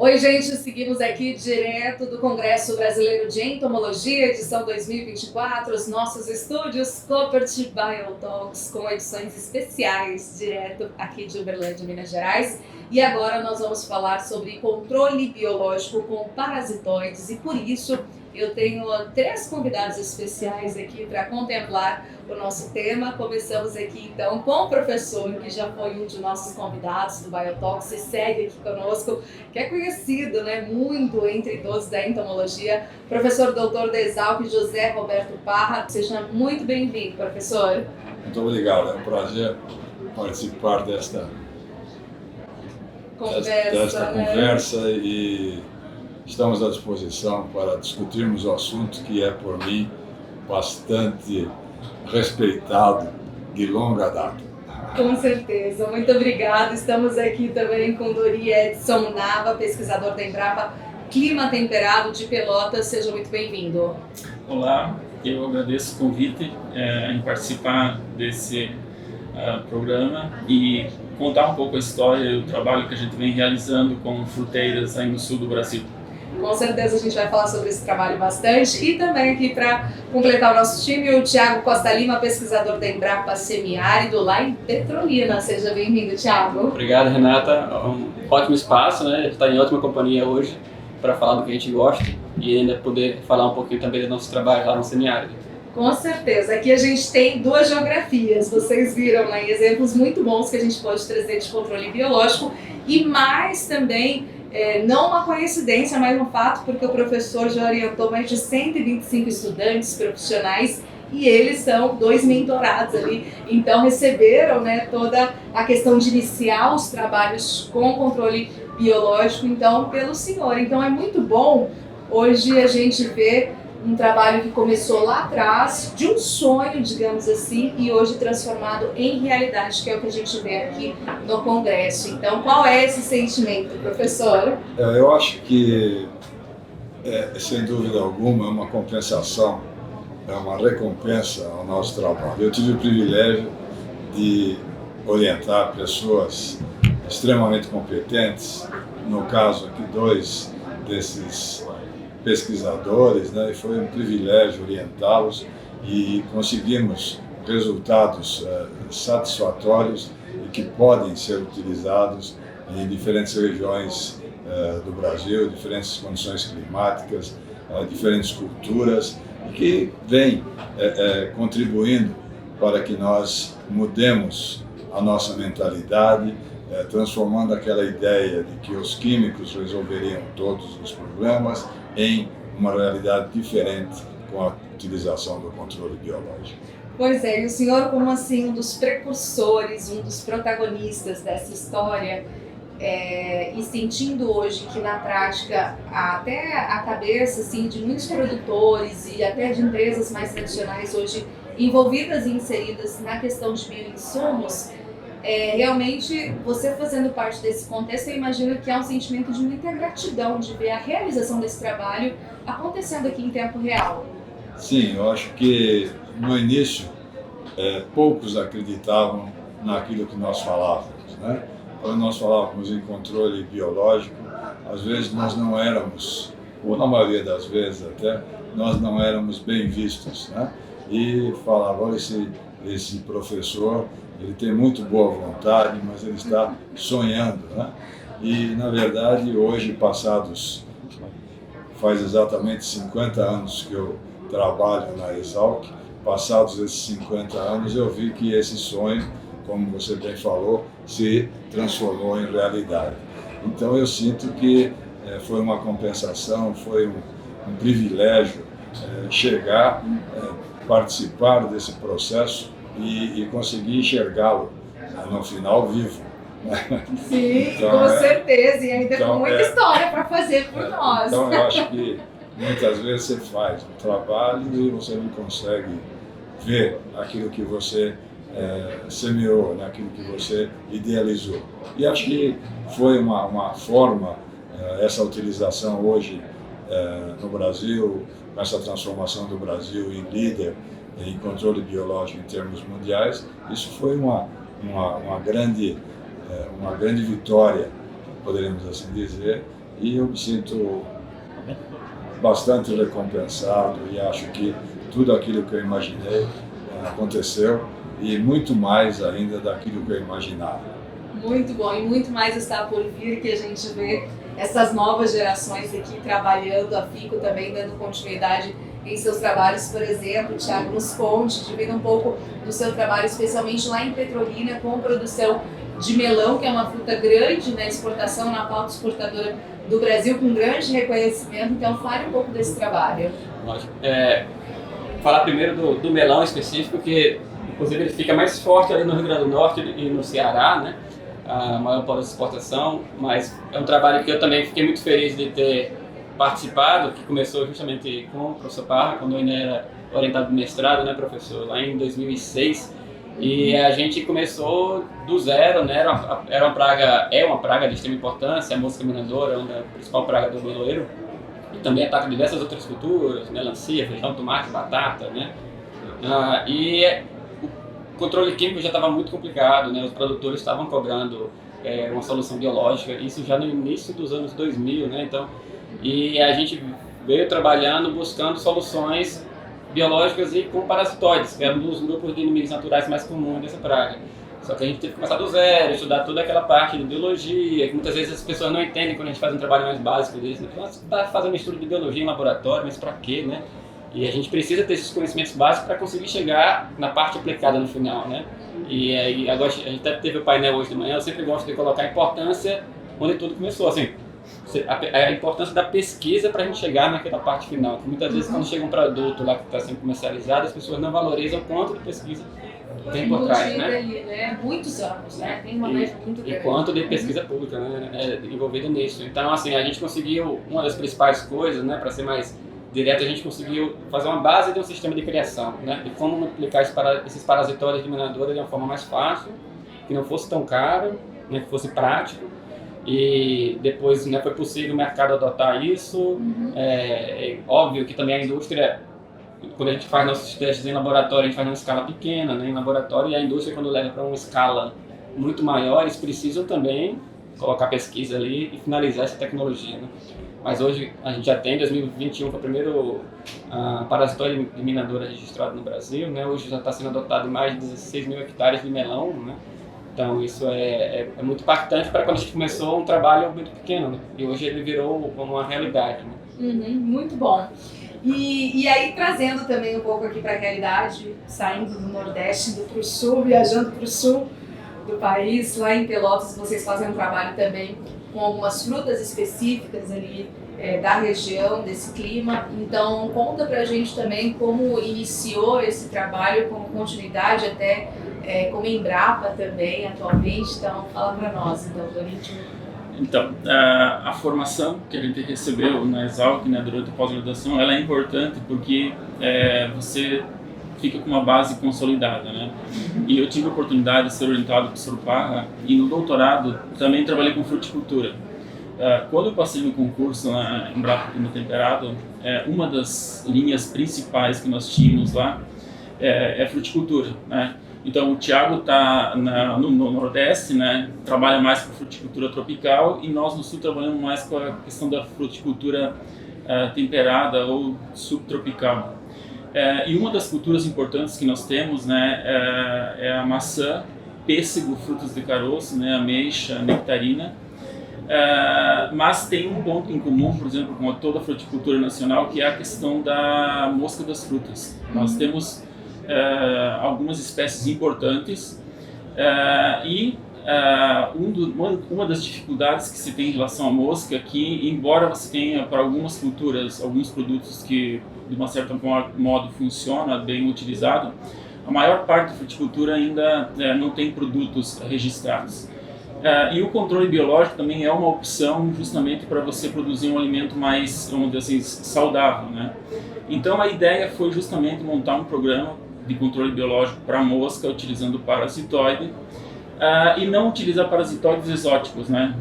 Oi, gente, seguimos aqui direto do Congresso Brasileiro de Entomologia, edição 2024, os nossos estúdios Copert Biotalks, com edições especiais, direto aqui de Uberlândia, Minas Gerais. E agora nós vamos falar sobre controle biológico com parasitoides e por isso eu tenho 3 convidados especiais aqui para contemplar o nosso tema. Começamos aqui então com o professor, que já foi um de nossos convidados do Biotalks e segue aqui conosco, que é conhecido, né, muito entre idosos da entomologia, professor doutor da Exalc José Roberto Parra. Seja muito bem-vindo, professor. Muito obrigado, é um prazer participar desta conversa e estamos à disposição para discutirmos o assunto que é, por mim, bastante respeitado de longa data. Com certeza, muito obrigada. Estamos aqui também com Dori Edson Nava, pesquisador da Embrapa Clima Temperado de Pelotas. Seja muito bem-vindo. Olá, eu agradeço o convite em participar desse programa e contar um pouco a história e o trabalho que a gente vem realizando com fruteiras aí no sul do Brasil. Com certeza a gente vai falar sobre esse trabalho bastante. E também aqui para completar o nosso time, o Thiago Costa Lima, pesquisador da Embrapa Semiárido, lá em Petrolina. Seja bem-vindo, Thiago. Obrigado, Renata. Um ótimo espaço, né? Está em ótima companhia hoje para falar do que a gente gosta e ainda poder falar um pouquinho também do nosso trabalho lá no Semiárido. Com certeza. Aqui a gente tem 2 geografias. Vocês viram, né, exemplos muito bons que a gente pode trazer de controle biológico e mais também, não uma coincidência, mas um fato, porque o professor já orientou mais de 125 estudantes profissionais e eles são 2 mentorados ali. Então receberam, né, toda a questão de iniciar os trabalhos com controle biológico, então, pelo senhor. Então é muito bom hoje a gente ver um trabalho que começou lá atrás, de um sonho, digamos assim, e hoje transformado em realidade, que é o que a gente vê aqui no Congresso. Então, qual é esse sentimento, professor? Eu acho que, sem dúvida alguma, é uma compensação, é uma recompensa ao nosso trabalho. Eu tive o privilégio de orientar pessoas extremamente competentes, no caso aqui 2 desses pesquisadores, né? E foi um privilégio orientá-los e conseguimos resultados satisfatórios e que podem ser utilizados em diferentes regiões do Brasil, diferentes condições climáticas, diferentes culturas, e que vem contribuindo para que nós mudemos a nossa mentalidade, transformando aquela ideia de que os químicos resolveriam todos os problemas em uma realidade diferente com a utilização do controle biológico. Pois é, e o senhor, como assim um dos precursores, um dos protagonistas dessa história, e sentindo hoje que na prática até a cabeça assim, de muitos produtores e até de empresas mais tradicionais hoje envolvidas e inseridas na questão de bioinsumos, realmente, você fazendo parte desse contexto, eu imagino que há um sentimento de muita gratidão de ver a realização desse trabalho acontecendo aqui em tempo real. Sim, eu acho que no início poucos acreditavam naquilo que nós falávamos, né? Quando nós falávamos em controle biológico, às vezes nós não éramos, ou na maioria das vezes até, nós não éramos bem vistos, né? E falavam, olha, esse professor, ele tem muito boa vontade, mas ele está sonhando, né? E, na verdade, hoje, faz exatamente 50 anos que eu trabalho na Exalc, passados esses 50 anos, eu vi que esse sonho, como você bem falou, se transformou em realidade. Então, eu sinto que foi uma compensação, foi um privilégio chegar, participar desse processo e conseguir enxergá-lo no final vivo. Sim, então, com certeza, e ainda com muita história para fazer por nós. Então eu acho que muitas vezes você faz um trabalho e você não consegue ver aquilo que você semeou, né? Aquilo que você idealizou. E acho que foi uma forma, essa utilização hoje no Brasil, com essa transformação do Brasil em líder em controle biológico em termos mundiais, isso foi uma grande vitória, poderíamos assim dizer, e eu me sinto bastante recompensado e acho que tudo aquilo que eu imaginei aconteceu e muito mais ainda daquilo que eu imaginava. Muito bom, e muito mais está por vir, que a gente vê essas novas gerações aqui trabalhando, a FICO também dando continuidade em seus trabalhos. Por exemplo, o Thiago nos conte, divida um pouco do seu trabalho, especialmente lá em Petrolina, com produção de melão, que é uma fruta grande na exportação, na pauta exportadora do Brasil, com grande reconhecimento. Então, fale um pouco desse trabalho. Lógico. Falar primeiro do melão específico, que inclusive ele fica mais forte ali no Rio Grande do Norte e no Ceará, né? A maior polo de exportação, mas é um trabalho que eu também fiquei muito feliz de ter participado, que começou justamente com o professor Parra, quando eu ainda era orientado do mestrado, né, professor, lá em 2006, e a gente começou do zero, né, era uma praga de extrema importância, a mosca minadora é a principal praga do meloeiro, e também ataca diversas outras culturas, melancia, feijão, tomate, batata, né, o controle químico já estava muito complicado, né? Os produtores estavam cobrando uma solução biológica, isso já no início dos anos 2000, né? Então, e a gente veio trabalhando, buscando soluções biológicas e com parasitoides, que é um dos grupos de inimigos naturais mais comuns dessa praga. Só que a gente teve que começar do zero, estudar toda aquela parte de biologia, que muitas vezes as pessoas não entendem quando a gente faz um trabalho mais básico desse. Você está fazendo estudo de biologia em laboratório, mas para quê, né? E a gente precisa ter esses conhecimentos básicos para conseguir chegar na parte aplicada no final, né? E aí, agora a gente até teve o painel hoje de manhã, eu sempre gosto de colocar a importância onde tudo começou, assim, a importância da pesquisa para a gente chegar naquela parte final. Porque muitas vezes quando chega um produto lá que está sendo comercializado, as pessoas não valorizam o quanto de pesquisa tem por trás, né? Ali, né? Muitos anos, né? Tem uma média muito grande. E quanto de pesquisa pública, né? Envolvida nisso. Então, assim, a gente conseguiu, uma das principais coisas, né, para ser mais direto, a gente conseguiu fazer uma base de um sistema de criação, né? De como multiplicar esses parasitórios de minadora de uma forma mais fácil, que não fosse tão caro, né? Que fosse prático. E depois, né, foi possível o mercado adotar isso. É óbvio que também a indústria, quando a gente faz nossos testes em laboratório, a gente faz numa escala pequena, né, em laboratório, e a indústria, quando leva para uma escala muito maior, eles precisam também colocar pesquisa ali e finalizar essa tecnologia, né? Mas hoje a gente já tem, 2021 foi o primeiro parasitório de minadora registrado no Brasil, né? Hoje já está sendo adotado em mais de 16 mil hectares de melão, né? Então isso é muito impactante para quando a gente começou um trabalho muito pequeno, né? E hoje ele virou como uma realidade, né? Muito bom. E aí, trazendo também um pouco aqui para a realidade, saindo do Nordeste, indo para o Sul, viajando para o Sul do país, lá em Pelotas vocês fazem um trabalho também com algumas frutas específicas ali da região, desse clima. Então, conta pra gente também como iniciou esse trabalho, como continuidade até como Embrapa também atualmente. Então, fala pra nós, então, Corinthians. Então, a formação que a gente recebeu na Exalc, né, durante a pós-graduação, ela é importante porque você fica com uma base consolidada, né? E eu tive a oportunidade de ser orientado pelo professor Parra e no doutorado também trabalhei com fruticultura. Quando eu passei no concurso na Embrapa Clima Temperado, uma das linhas principais que nós tínhamos lá é fruticultura, né? Então o Thiago está no Nordeste, né? Trabalha mais com fruticultura tropical, e nós no Sul trabalhamos mais com a questão da fruticultura temperada ou subtropical. E uma das culturas importantes que nós temos, né, é a maçã, pêssego, frutos de caroço, né, ameixa, nectarina. Mas tem um ponto em comum, por exemplo, com toda a fruticultura nacional, que é a questão da mosca das frutas. Nós temos algumas espécies importantes e uma das dificuldades que se tem em relação à mosca é que, embora você tenha para algumas culturas alguns produtos que de uma certa modo funciona bem utilizado, a maior parte da fruticultura ainda não tem produtos registrados. E o controle biológico também é uma opção justamente para você produzir um alimento mais, vamos dizer assim, saudável, né? Então a ideia foi justamente montar um programa de controle biológico para mosca utilizando parasitoide e não utilizar parasitoides exóticos, né?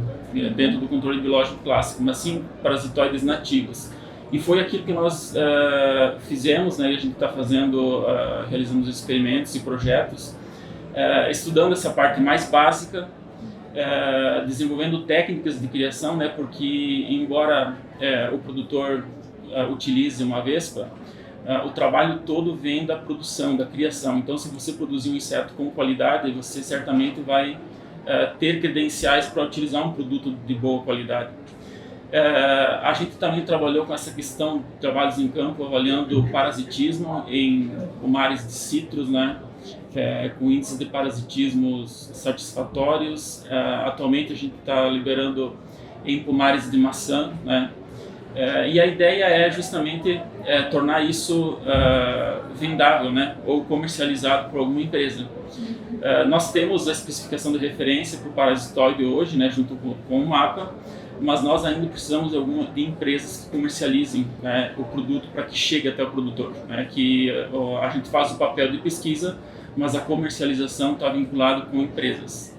Dentro do controle biológico clássico, mas sim parasitoides nativos. E foi aquilo que nós fizemos, né? E a gente está realizando experimentos e projetos, estudando essa parte mais básica, desenvolvendo técnicas de criação, né, porque embora o produtor utilize uma vespa, o trabalho todo vem da produção, da criação. Então, se você produzir um inseto com qualidade, você certamente vai ter credenciais para utilizar um produto de boa qualidade. A gente também trabalhou com essa questão de trabalhos em campo, avaliando o parasitismo em pomares de citros, né, com índices de parasitismos satisfatórios. Atualmente a gente está liberando em pomares de maçã, né, e a ideia é justamente tornar isso vendável, né, ou comercializado por alguma empresa. Nós temos a especificação de referência para o parasitóide hoje, né, junto com o mapa, mas nós ainda precisamos de empresas que comercializem, né, o produto para que chegue até o produtor, né, que a gente faz o papel de pesquisa, mas a comercialização está vinculada com empresas.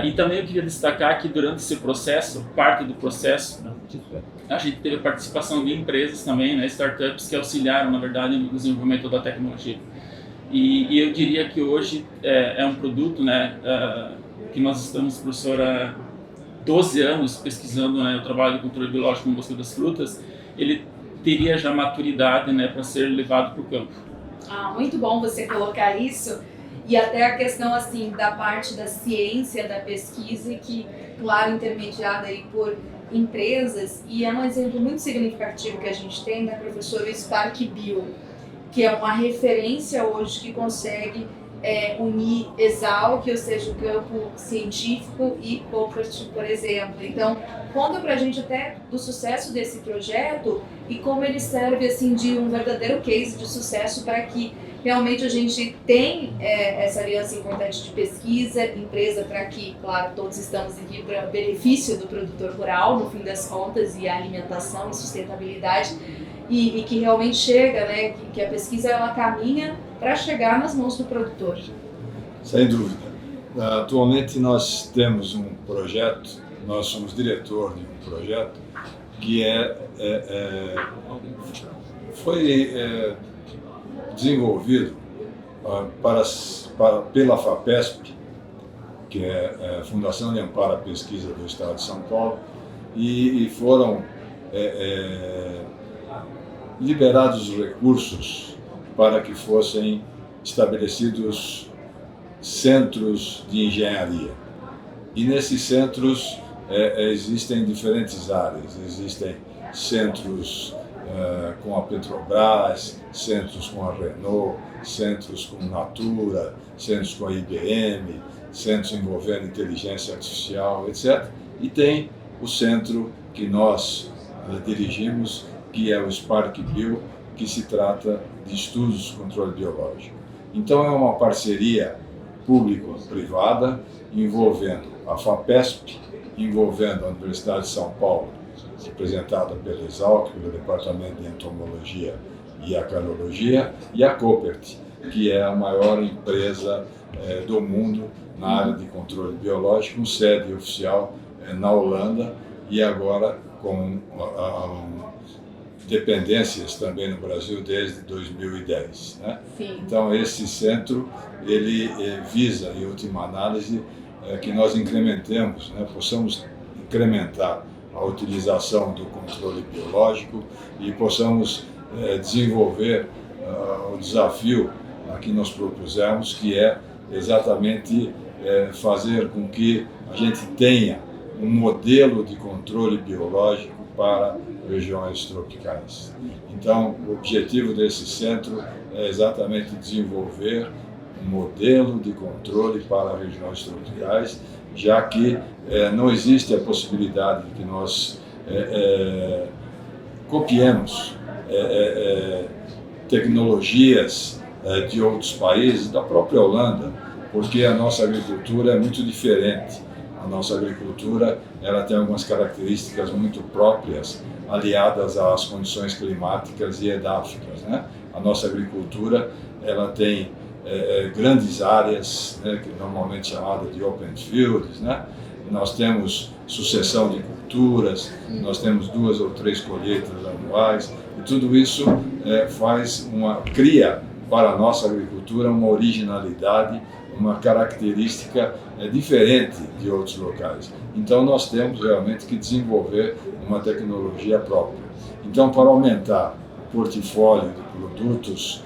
E também eu queria destacar que durante esse processo, parte do processo, a gente teve a participação de empresas também, né, startups que auxiliaram, na verdade, no desenvolvimento da tecnologia. E eu diria que hoje é um produto, né, que nós estamos, professora, 12 anos pesquisando, né, o trabalho de controle biológico no mosquito das frutas, ele teria já maturidade, né, para ser levado para o campo. Muito bom você colocar isso, e até a questão assim da parte da ciência, da pesquisa, que, claro, intermediada aí por empresas, e é um exemplo muito significativo que a gente tem, né, professor, o Spark Bio, que é uma referência hoje que consegue unir Exalc, ou seja, o campo científico, e Coopert, por exemplo. Então, conta pra gente até do sucesso desse projeto e como ele serve assim, de um verdadeiro case de sucesso para que realmente a gente tem essa aliança importante de pesquisa, empresa, para que, claro, todos estamos aqui para benefício do produtor rural, no fim das contas, e a alimentação e sustentabilidade, e que realmente chega, né, que a pesquisa ela caminha para chegar nas mãos do produtor. Sem dúvida. Atualmente nós temos um projeto, nós somos diretor de um projeto que foi desenvolvido pela FAPESP, que é a Fundação de Amparo à Pesquisa do Estado de São Paulo, e foram liberados os recursos para que fossem estabelecidos centros de engenharia. E nesses centros existem diferentes áreas, existem centros com a Petrobras, centros com a Renault, centros com Natura, centros com a IBM, centros envolvendo inteligência artificial, etc. E tem o centro que nós dirigimos, que é o Spark Bio, que se trata de estudos de controle biológico. Então é uma parceria público-privada envolvendo a FAPESP, envolvendo a Universidade de São Paulo, representada pela Exalc, pelo Departamento de Entomologia e Acarologia, e a Coopert, que é a maior empresa do mundo na área de controle biológico, com sede oficial na Holanda e agora com dependências também no Brasil desde 2010. Né? Então esse centro ele visa, em última análise, que nós incrementemos, né, possamos incrementar a utilização do controle biológico e possamos desenvolver o desafio que nós propusemos, que é exatamente fazer com que a gente tenha um modelo de controle biológico para regiões tropicais. Então, o objetivo desse centro é exatamente desenvolver um modelo de controle para regiões tropicais, já que não existe a possibilidade de que nós copiemos tecnologias de outros países, da própria Holanda, porque a nossa agricultura é muito diferente. A nossa agricultura ela tem algumas características muito próprias, aliadas às condições climáticas e edáficas. Né? A nossa agricultura ela tem grandes áreas, né, que normalmente chamada de open fields, né? Nós temos sucessão de culturas, nós temos 2 ou 3 colheitas anuais, e tudo isso cria para a nossa agricultura uma originalidade uma característica diferente de outros locais. Então nós temos realmente que desenvolver uma tecnologia própria. Então, para aumentar o portfólio de produtos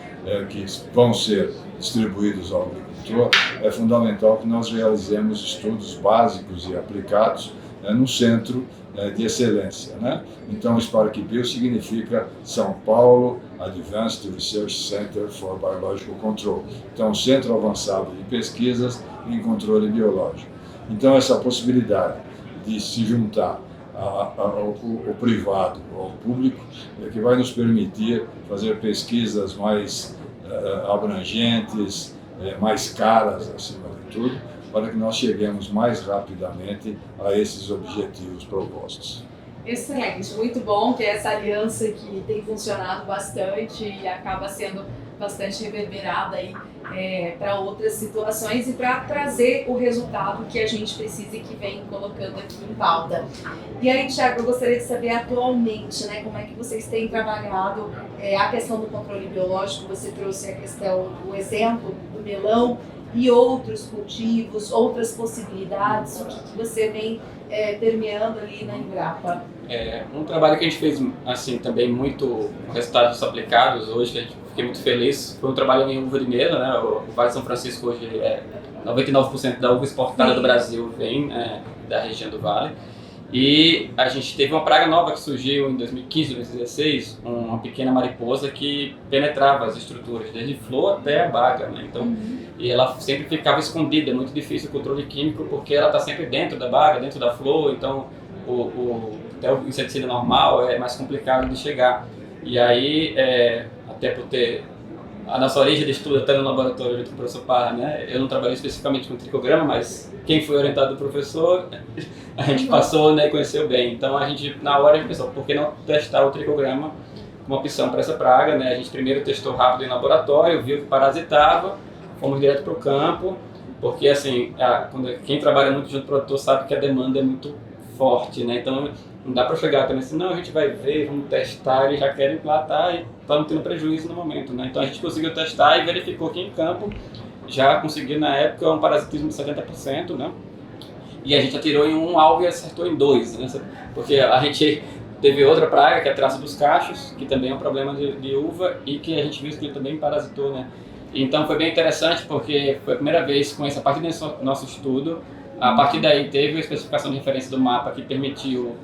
que vão ser distribuídos ao agricultor, é fundamental que nós realizemos estudos básicos e aplicados no centro de excelência, né? Então, Spark Bio significa São Paulo Advanced Research Center for Biological Control. Então, Centro Avançado de Pesquisas em Controle Biológico. Então, essa possibilidade de se juntar ao privado, ao público, é que vai nos permitir fazer pesquisas mais abrangentes, mais caras, acima de tudo, para que nós cheguemos mais rapidamente a esses objetivos propostos. Excelente, muito bom ter essa aliança que tem funcionado bastante e acaba sendo bastante reverberada aí para outras situações e para trazer o resultado que a gente precisa e que vem colocando aqui em pauta. E aí, Thiago, eu gostaria de saber atualmente, né, como é que vocês têm trabalhado a questão do controle biológico. Você trouxe a questão, o exemplo do melão e outros cultivos, outras possibilidades, o que você vem permeando ali na Embrapa? Um trabalho que a gente fez assim também muito resultados aplicados hoje, que a gente fiquei muito feliz, foi um trabalho em uva de mesa, né? O Vale de São Francisco hoje 99% da uva exportada do Brasil vem da região do Vale. E a gente teve uma praga nova que surgiu em 2015, 2016, uma pequena mariposa que penetrava as estruturas, desde flor até a baga, né? Então, e ela sempre ficava escondida, é muito difícil o controle químico porque ela está sempre dentro da baga, dentro da flor, então até o inseticida normal é mais complicado de chegar. E aí, até por ter a nossa origem de estudo até no laboratório junto com o professor Parra, né? Eu não trabalhei especificamente com tricograma, mas quem foi orientado do professor, a gente passou, né, e conheceu bem. Então a gente, na hora, a gente pensou, por que não testar o tricograma como opção para essa praga, né? A gente primeiro testou rápido em laboratório, viu que parasitava, fomos direto para o campo, porque assim, quem trabalha muito junto com o produtor sabe que a demanda é muito forte, né? Então não dá para chegar também assim, não, a gente vai ver, vamos testar, eles já querem plantar e estamos tendo prejuízo no momento, né? Então a gente conseguiu testar e verificou que em campo já conseguiu na época um parasitismo de 70%, né? E a gente atirou em um alvo e acertou em 2, né? Porque a gente teve outra praga, que é a traça dos cachos, que também é um problema de uva e que a gente viu que ele também parasitou, né? Então foi bem interessante porque foi a primeira vez com essa parte desse nosso estudo. A partir daí teve a especificação de referência do mapa que permitiu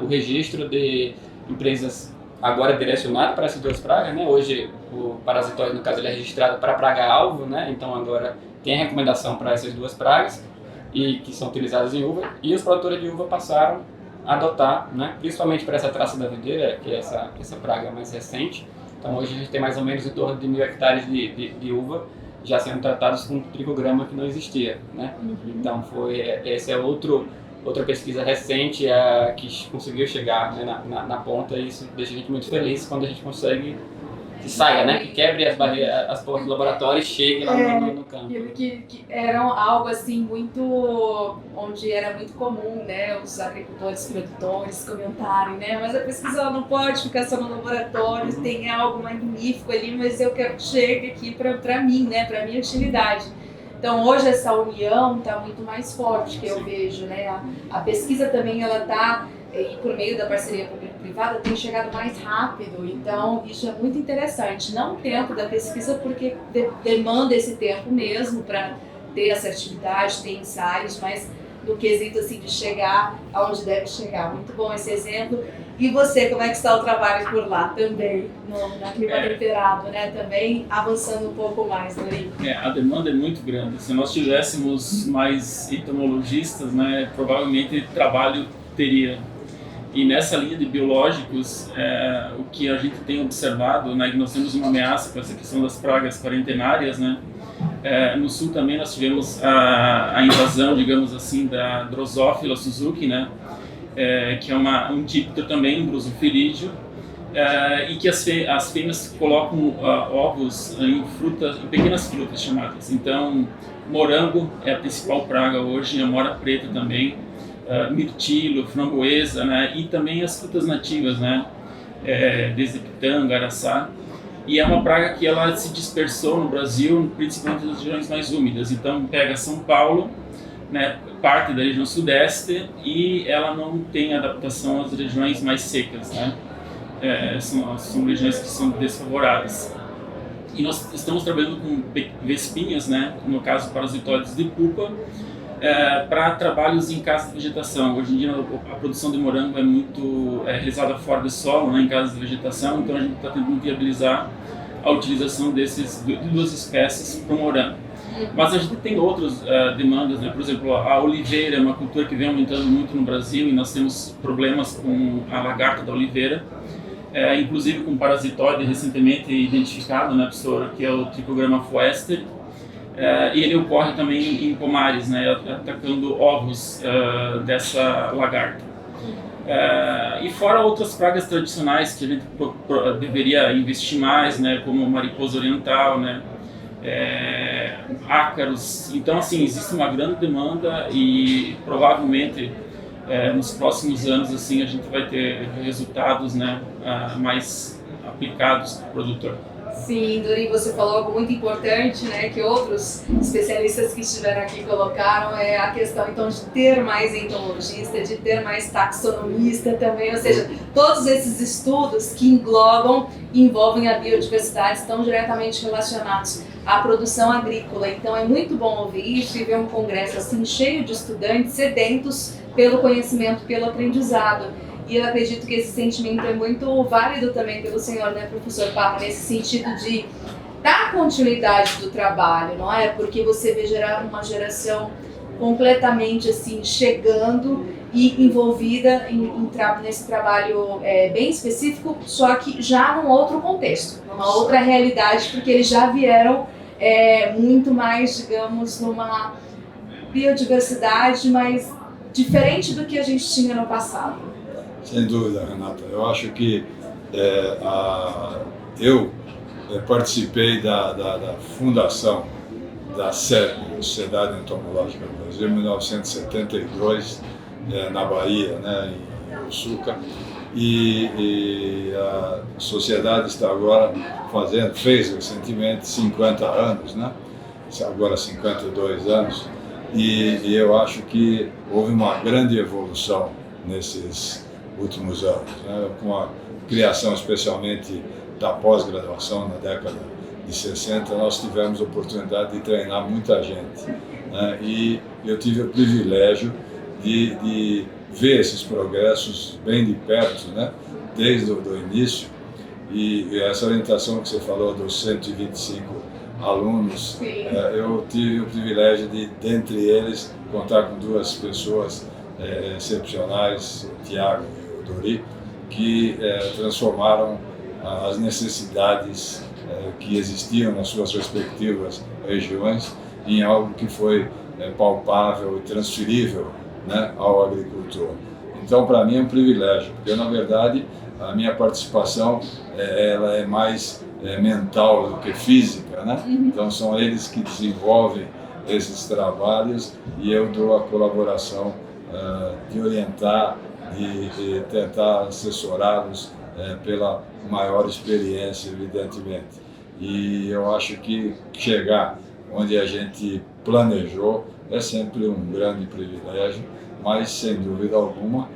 o registro de empresas agora direcionadas para essas duas pragas, né? Hoje o parasitóide, no caso, ele é registrado para praga-alvo, né? Então agora tem a recomendação para essas duas pragas e que são utilizadas em uva, e os produtores de uva passaram a adotar, né? Principalmente para essa traça da videira, que é essa praga mais recente. Então hoje a gente tem mais ou menos em torno de 1.000 hectares de uva já sendo tratados com tricograma que não existia, né? Então essa é outra pesquisa recente que conseguiu chegar, né, na ponta, e isso deixa a gente muito feliz quando a gente consegue que saia, né? Que quebre as barreiras, as portas do laboratório e chegue lá no campo. Que era algo assim muito, onde era muito comum, né? Os agricultores, produtores comentarem, né? Mas a pesquisa ela não pode ficar só no laboratório, tem algo magnífico ali, mas eu quero que chegue aqui para mim, né? Para minha utilidade. Então hoje essa união está muito mais forte que eu vejo, né? A pesquisa também ela está, e por meio da parceria público-privada, tem chegado mais rápido, então isso é muito interessante. Não o tempo da pesquisa, porque demanda esse tempo mesmo para ter assertividade, ter ensaios, mas no quesito assim, de chegar aonde deve chegar. Muito bom esse exemplo. E você, como é que está o trabalho por lá também, na clima temperado, né? Também avançando um pouco mais, Nori? A demanda é muito grande. Se nós tivéssemos mais entomologistas, né, provavelmente trabalho teria. E nessa linha de biológicos, o que a gente tem observado, né, que nós temos uma ameaça com essa questão das pragas quarentenárias, né? No sul também nós tivemos a invasão, digamos assim, da Drosophila Suzuki, né? Que é um tipo também, um drosofirídeo, e que as fêmeas colocam ovos em pequenas frutas chamadas. Então, morango é a principal praga hoje, a mora preta também, mirtilo, framboesa, né? E também as frutas nativas, né? Desde pitanga, araçá. E é uma praga que ela se dispersou no Brasil, principalmente nas regiões mais úmidas. Então pega São Paulo, né, parte da região sudeste, e ela não tem adaptação às regiões mais secas, né? São regiões que são desfavoráveis. E nós estamos trabalhando com vespinhas, né, no caso parasitóides de pupa, para trabalhos em casas de vegetação. Hoje em dia a produção de morango é muito realizada fora do solo, né, em casas de vegetação, então a gente está tentando viabilizar a utilização de duas espécies para o morango. Mas a gente tem outras demandas, né? Por exemplo, a oliveira é uma cultura que vem aumentando muito no Brasil e nós temos problemas com a lagarta da oliveira, inclusive com parasitóide recentemente identificado, né, professora, que é o Trichogramma foester, e ele ocorre também em pomares, né, atacando ovos dessa lagarta. E fora outras pragas tradicionais que a gente deveria investir mais, né, como mariposa oriental, né, ácaros. Então, assim, existe uma grande demanda e provavelmente nos próximos anos assim a gente vai ter resultados, né, mais aplicados para o produtor. Sim, Dori, você falou algo muito importante, né, que outros especialistas que estiveram aqui colocaram, é a questão então de ter mais entomologista, de ter mais taxonomista também, ou seja, todos esses estudos que envolvem a biodiversidade estão diretamente relacionados à produção agrícola. Então é muito bom ouvir isso e ver um congresso assim cheio de estudantes sedentos pelo conhecimento, pelo aprendizado. E eu acredito que esse sentimento é muito válido também pelo senhor, né, professor Papa, nesse sentido de dar continuidade do trabalho, não é? Porque você vê uma geração completamente assim, chegando e envolvida nesse trabalho bem específico, só que já num outro contexto, numa outra realidade, porque eles já vieram muito mais, digamos, numa biodiversidade mais diferente do que a gente tinha no passado. Sem dúvida, Renata. Eu acho que eu participei da fundação da SEB, Sociedade Entomológica do Brasil, em 1972, na Bahia, né, em Uçuca, e a sociedade está agora fez recentemente 50 anos, né, agora 52 anos, e eu acho que houve uma grande evolução nesses últimos anos, né, com a criação especialmente da pós-graduação na década de 60, nós tivemos a oportunidade de treinar muita gente, né, e eu tive o privilégio de ver esses progressos bem de perto, né, desde o início, e essa orientação que você falou dos 125 alunos, eu tive o privilégio de, dentre eles, contar com duas pessoas excepcionais, o Tiago e o Dori, que transformaram as necessidades que existiam nas suas respectivas regiões em algo que foi palpável e transferível, né, ao agricultor. Então, para mim é um privilégio, porque na verdade a minha participação ela é mais mental do que física, né? Então são eles que desenvolvem esses trabalhos e eu dou a colaboração de orientar e tentar assessorá-los pela maior experiência, evidentemente. E eu acho que chegar onde a gente planejou é sempre um grande privilégio, mas sem dúvida alguma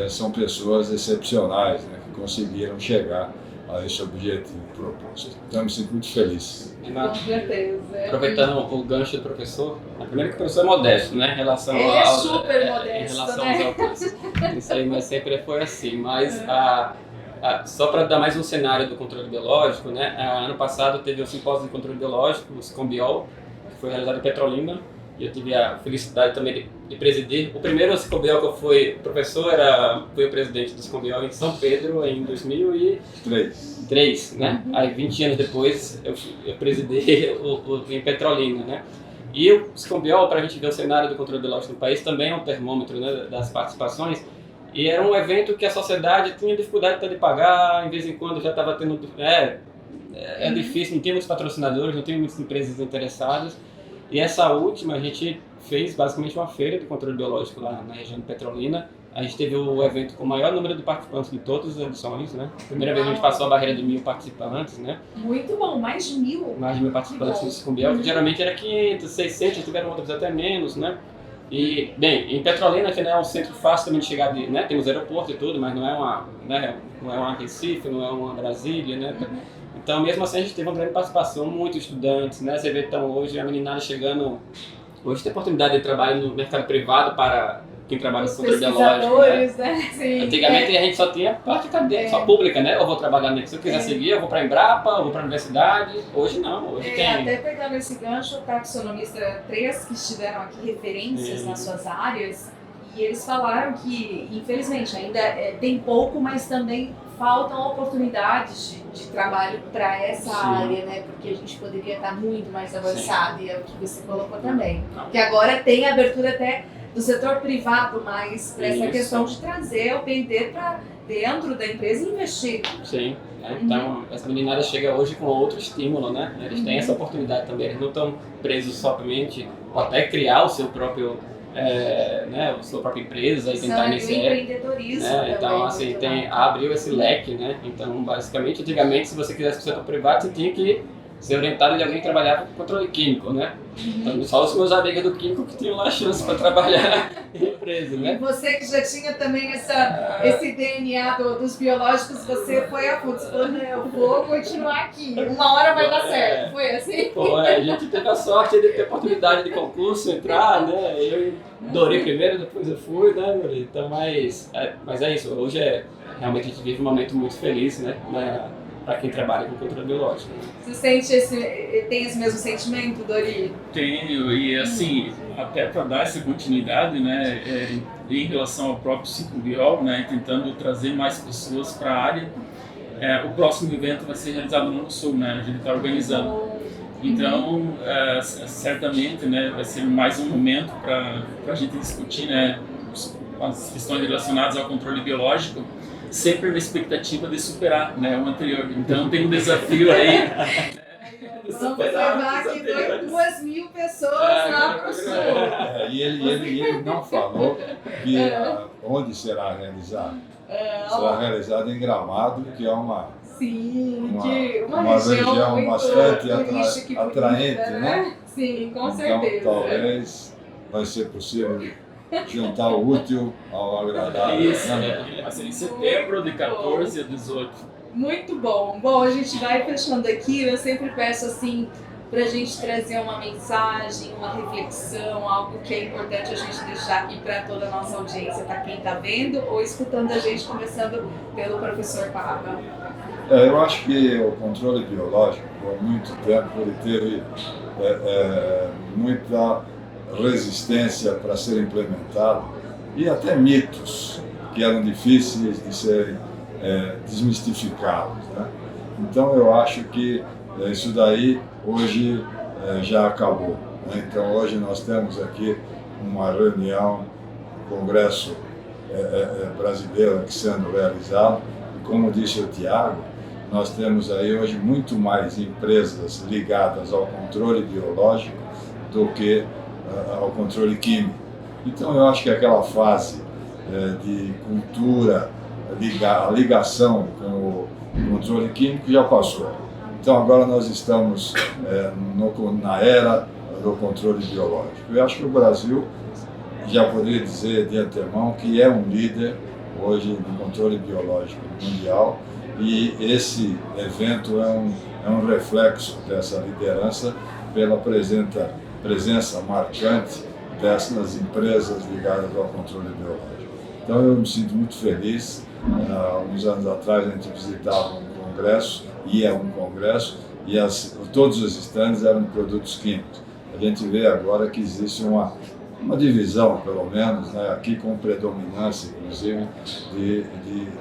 são pessoas excepcionais, né, que conseguiram chegar a esse objetivo proposto. Então, me sinto muito feliz. Com certeza. Aproveitando o gancho do professor, primeiro que o professor é modesto, né, em relação super modesto, em relação né? aos alcances. Isso aí, mas sempre foi assim. Mas só para dar mais um cenário do controle biológico, né, ano passado teve o simpósio de controle biológico, o Scombiol, que foi realizado em Petrolina, e eu tive a felicidade também de presidir. O primeiro Scombiol que eu fui professor fui o presidente do Scombiol em São Pedro em 2003, né? Aí 20 anos depois eu presidi em Petrolina, né? E o Scombiol, para a gente ver o cenário do controle biológico no país, também é um termômetro, né, das participações. E era um evento que a sociedade tinha dificuldade de pagar, em vez em quando já estava tendo... É difícil, não tinha muitos patrocinadores, não tinha muitas empresas interessadas. E essa última a gente fez basicamente uma feira de controle biológico lá na região de Petrolina. A gente teve o evento com o maior número de participantes de todas as edições, né? Primeira vez a gente passou a barreira de 1.000 participantes, né? Muito bom, mais de 1.000. Mais de 1.000 participantes no Cisco Biel, que geralmente era 500, 600, tiveram outros até menos, né? E, bem, em Petrolina, que não é um centro fácil também de chegar, né? Temos aeroporto e tudo, mas não é uma Recife, não é uma Brasília, né? Então, mesmo assim, a gente teve uma grande participação, muitos estudantes, né? Você vê, então, hoje a meninada chegando... Hoje tem oportunidade de trabalho no mercado privado para quem trabalha com controle biológico, né? Sim, antigamente a gente só tinha parte acadêmica, só pública, né? Eu vou trabalhar nisso. Se eu quiser seguir, eu vou para a Embrapa, eu vou para a universidade. Hoje não, hoje tem... Até pegando esse gancho, taxonomista 3 que estiveram aqui referências nas suas áreas, e eles falaram que, infelizmente, ainda tem pouco, mas também faltam oportunidades de trabalho para essa área, né? Porque a gente poderia estar muito mais avançado, e é o que você colocou também. Que agora tem abertura até do setor privado mais para essa questão de trazer o P&D para dentro da empresa e investir. Sim, então essa meninada chega hoje com outro estímulo, né? Eles têm essa oportunidade também, eles não estão presos somente ou até criar o seu próprio, a sua própria empresa e tentar iniciar. Empreendedorismo também, então, assim, abriu esse leque, né? Então, basicamente, antigamente, se você quisesse para o setor privado, você tinha que ser orientado de alguém que trabalhava com controle químico, né? Então, só os meus amigos do químico que tinham lá a chance para trabalhar em empresa, né? E você que já tinha também esse DNA dos biológicos, você foi a fundo, você falou, não, eu vou continuar aqui, uma hora vai dar certo, foi assim? A gente teve a sorte de ter oportunidade de concurso, entrar, né? Eu Dori primeiro, depois eu fui, né, Dori? Então, mas é isso, hoje realmente a gente vive um momento muito feliz, né? Para quem trabalha com controle biológico. Você tem esse mesmo sentimento, Dori? Tenho, e assim, até para dar essa continuidade, né, em relação ao próprio Cisco Biol, né, tentando trazer mais pessoas para a área, o próximo evento vai ser realizado no Sul, né, a gente está organizando. Então, certamente, né, vai ser mais um momento para a gente discutir, né, as questões relacionadas ao controle biológico, sempre na expectativa de superar, né, o anterior. Então tem um desafio aí. Vamos levar aqui 2.000 pessoas lá para o Sul. E ele não falou que onde será realizado. Será realizado em Gramado, que é uma região muito bastante turística e atraente, bonita, né? Sim, com então, certeza. Talvez vai ser possível juntar o útil ao agradável. Isso, vai ser em setembro, de 14 a 18. Muito bom. Bom, a gente vai fechando aqui. Eu sempre peço assim para a gente trazer uma mensagem, uma reflexão, algo que é importante a gente deixar aqui para toda a nossa audiência, para quem está vendo ou escutando a gente, começando pelo professor Pava. Eu acho que o controle biológico, por muito tempo, ele teve muita resistência para ser implementado e até mitos que eram difíceis de serem desmistificados, né? Então eu acho que isso daí hoje já acabou, né? Então hoje nós temos aqui uma reunião, um congresso brasileiro aqui sendo realizado e, como disse o Tiago, nós temos aí hoje muito mais empresas ligadas ao controle biológico do que ao controle químico. Então eu acho que aquela fase de cultura, a ligação com o controle químico já passou. Então agora nós estamos na era do controle biológico. Eu acho que o Brasil já poderia dizer de antemão que é um líder hoje no controle biológico mundial, e esse evento é um reflexo dessa liderança pela presença marcante dessas empresas ligadas ao controle biológico. Então eu me sinto muito feliz. Uns anos atrás a gente visitava um congresso, ia a um congresso, e todos os estandes eram de produtos químicos. A gente vê agora que existe uma divisão, pelo menos, né, aqui com predominância, inclusive, de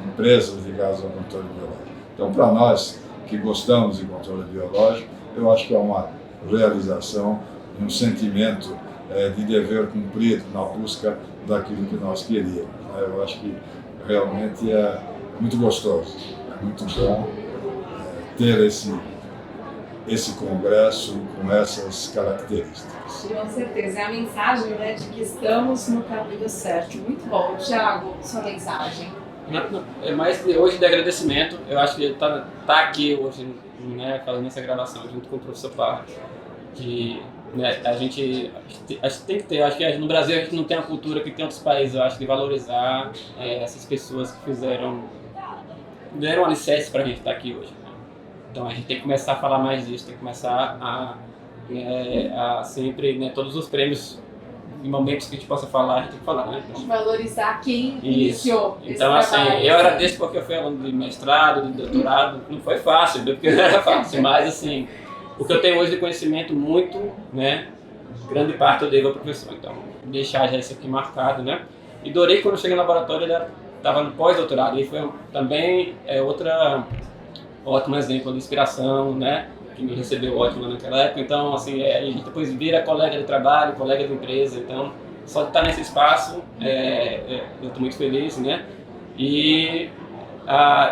empresas ligadas ao controle biológico. Então, para nós que gostamos de controle biológico, eu acho que é uma realização e um sentimento de dever cumprido na busca daquilo que nós queríamos, né? Eu acho que realmente é muito gostoso, é muito bom ter esse congresso com essas características. Com certeza, é a mensagem, né, de que estamos no caminho certo. Muito bom. Thiago, sua mensagem. É mais hoje de agradecimento. Eu acho que tá aqui hoje, né, fazendo essa gravação junto com o professor Parra, que, né, a gente tem que ter. Acho que no Brasil a gente não tem a cultura que tem outros países. Eu acho de valorizar essas pessoas que deram um alicerce para a gente estar aqui hoje. Né? Então a gente tem que começar a falar mais disso, tem que começar a sempre, né, todos os prêmios em momentos que a gente possa falar, a gente tem que falar, né? Então, valorizar quem iniciou esse Então, assim, trabalho. eu agradeço porque eu fui aluno de mestrado, de doutorado, não foi fácil, porque não era fácil, mas, assim, o que eu tenho hoje de conhecimento muito, né, grande parte eu devo ao professor, então, deixar já isso aqui marcado, né? E Dorei, quando eu cheguei no laboratório, ele estava no pós-doutorado, e foi também ótimo exemplo de inspiração, né? Que me recebeu ótimo naquela época, então assim, a gente depois vira colega de trabalho, colega de empresa, então só de estar nesse espaço, eu estou muito feliz, né? E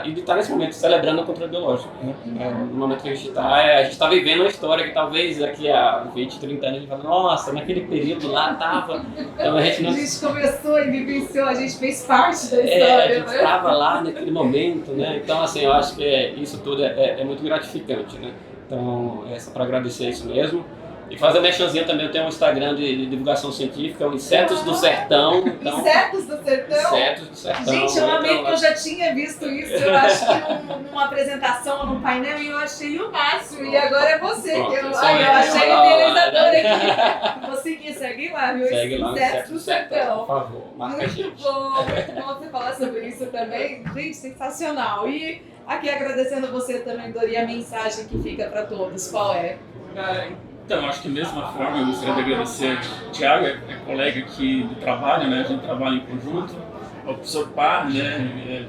de estar nesse momento celebrando o controle biológico, né? No momento que a gente está vivendo uma história que talvez daqui a 20, 30 anos a gente fala, nossa, naquele período lá estava... Então, a gente começou e vivenciou, a gente fez parte da história. A gente estava lá naquele momento, né? Então assim, eu acho que isso tudo é muito gratificante, né? Então, é só para agradecer isso mesmo. E fazer uma merchanzinha também, eu tenho um Instagram de divulgação científica, o Insetos do Sertão. Então, Insetos do Sertão? Insetos do Sertão. Gente, eu amei porque eu já tinha visto isso, eu acho que numa apresentação, num painel, e eu achei o máximo. E agora é você, que eu achei o idealizador aqui. Vou seguir, segue lá, viu? Segue lá, Insetos do Sertão. Por favor, marca a gente. Muito bom você falar sobre isso também. Gente, sensacional. E aqui agradecendo você também, Dori, a mensagem que fica para todos, qual é? Então, acho que da mesma forma eu gostaria de agradecer o Thiago, é colega aqui de trabalho, né? A gente trabalha em conjunto, ao professor Parra, né?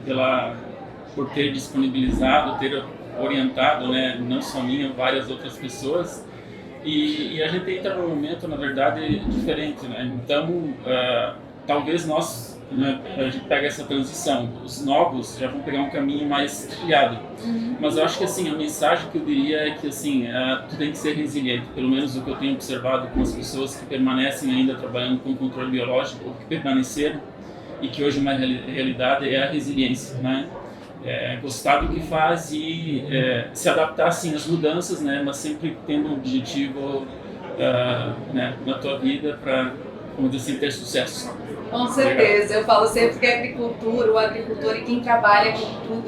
Por ter disponibilizado, ter orientado, né? Não só minha, várias outras pessoas. E a gente entra num momento, na verdade, diferente, né? Então, talvez nós, né, a gente pega essa transição, os novos já vão pegar um caminho mais trilhado. Mas eu acho que assim, a mensagem que eu diria é que assim, tu tem que ser resiliente, pelo menos o que eu tenho observado com as pessoas que permanecem ainda trabalhando com controle biológico, ou que permaneceram, e que hoje é uma realidade, é a resiliência, né? Gostar do que faz e se adaptar assim às mudanças, né? Mas sempre tendo um objetivo né, na tua vida para, como dizer assim, ter sucesso. Com certeza, eu falo sempre que a agricultura, o agricultor e quem trabalha com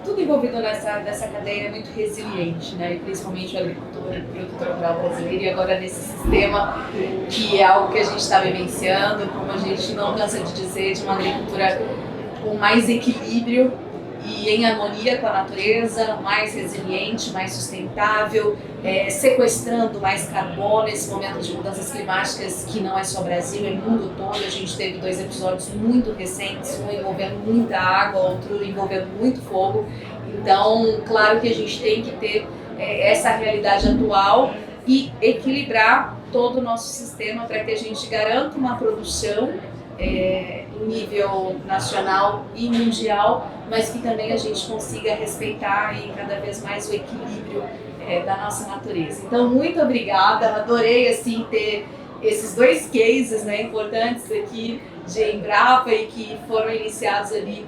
tudo envolvido nessa cadeia é muito resiliente, né? E principalmente o agricultor e o produtor rural brasileiro, e agora nesse sistema que é algo que a gente está vivenciando, como a gente não cansa de dizer, de uma agricultura com mais equilíbrio e em harmonia com a natureza, mais resiliente, mais sustentável, sequestrando mais carbono nesse momento de mudanças climáticas que não é só Brasil, é mundo todo. A gente teve 2 episódios muito recentes, um envolvendo muita água, outro envolvendo muito fogo. Então, claro que a gente tem que ter essa realidade atual e equilibrar todo o nosso sistema para que a gente garanta uma produção em nível nacional e mundial, mas que também a gente consiga respeitar e cada vez mais o equilíbrio da nossa natureza. Então, muito obrigada, adorei assim ter esses 2 cases, né, importantes aqui de Embrapa e que foram iniciados ali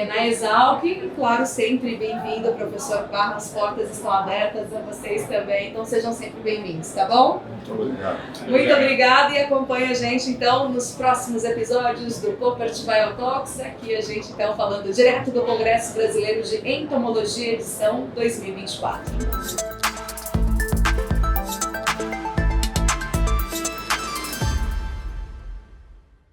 na Exalc, e claro, sempre bem-vindo, professor Parra, as portas estão abertas a vocês também, então sejam sempre bem-vindos, tá bom? Muito obrigado. Muito obrigada e acompanhe a gente então nos próximos episódios do Coopert Biotalks, aqui a gente então falando direto do Congresso Brasileiro de Entomologia, edição 2024.